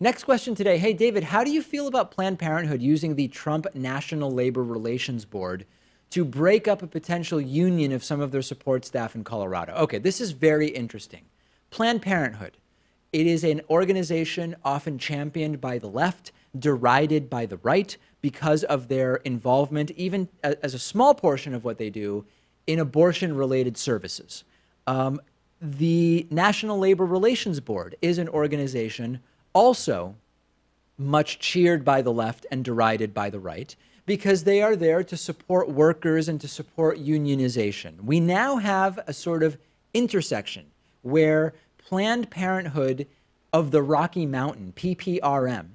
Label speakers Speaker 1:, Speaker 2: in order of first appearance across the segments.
Speaker 1: Next question today. Hey, David, how do you feel about Planned Parenthood using the Trump National Labor Relations Board to break up a potential union of some of their support staff in Colorado? Okay, this is very interesting. Planned Parenthood. It is an organization often championed by the left, derided by the right because of their involvement, even as a small portion of what they do, in abortion-related services. The National Labor Relations Board is an organization also much cheered by the left and derided by the right because they are there to support workers and to support unionization. We now have a sort of intersection where Planned Parenthood of the Rocky Mountain, PPRM,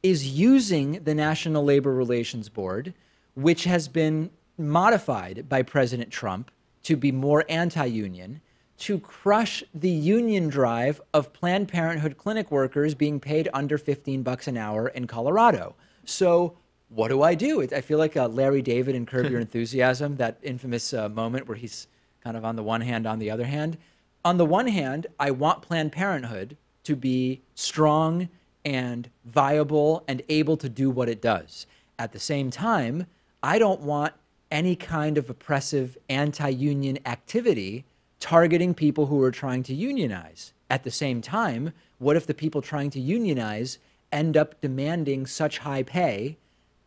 Speaker 1: is using the National Labor Relations Board, which has been modified by President Trump to be more anti-union, to crush the union drive of Planned Parenthood clinic workers being paid under $15 an hour in Colorado. So what do? I feel like Larry David in Curb Your Enthusiasm, that infamous moment where he's kind of on the one hand, on the other hand. On the one hand, I want Planned Parenthood to be strong and viable and able to do what it does. At the same time, I don't want any kind of oppressive anti-union activity targeting people who are trying to unionize. At the same time, what if the people trying to unionize end up demanding such high pay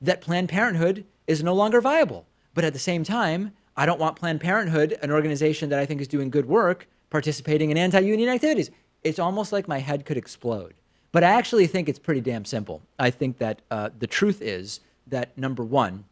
Speaker 1: that Planned Parenthood is no longer viable? But at the same time, I don't want Planned Parenthood, an organization that I think is doing good work, participating in anti-union activities. It's almost like my head could explode. But I actually think it's pretty damn simple. I think that the truth is that, number one,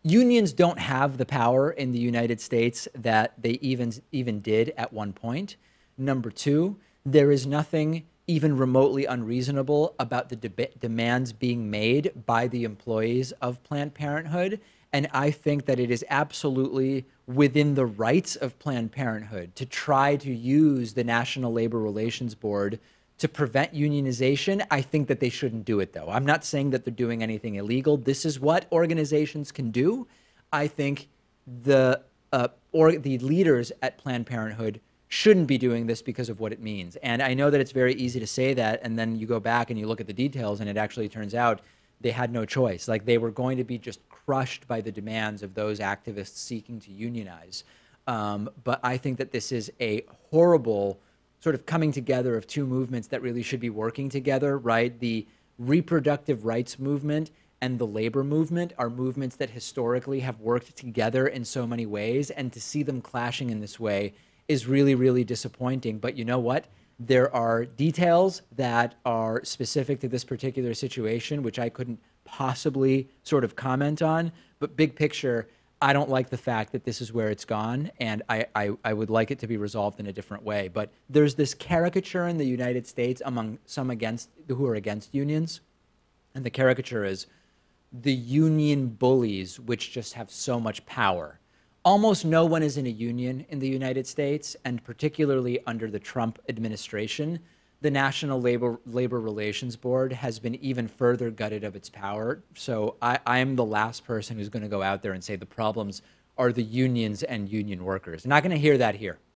Speaker 1: unions don't have the power in the United States that they even did at one point. Number two, there is nothing even remotely unreasonable about the demands being made by the employees of Planned Parenthood. And I think that it is absolutely within the rights of Planned Parenthood to try to use the National Labor Relations Board to prevent unionization. I think that they shouldn't do it, though. I'm not saying that they're doing anything illegal. This is what organizations can do. I think the leaders at Planned Parenthood shouldn't be doing this because of what it means. And I know that it's very easy to say that, and then you go back and you look at the details, and it actually turns out they had no choice. Like, they were going to be just crushed by the demands of those activists seeking to unionize. But I think that this is a horrible sort of coming together of two movements that really should be working together, right? The reproductive rights movement and the labor movement are movements that historically have worked together in so many ways, and to see them clashing in this way is really, really disappointing. But you know what? There are details that are specific to this particular situation, which I couldn't possibly sort of comment on. But big picture, I don't like the fact that this is where it's gone, and I would like it to be resolved in a different way. But there's this caricature in the United States among some who are against unions, and the caricature is the union bullies, which just have so much power. Almost no one is in a union in the United States, and particularly under the Trump administration, the National Labor Relations Board has been even further gutted of its power. So I'm the last person who's going to go out there and say the problems are the unions and union workers. Not going to hear that here.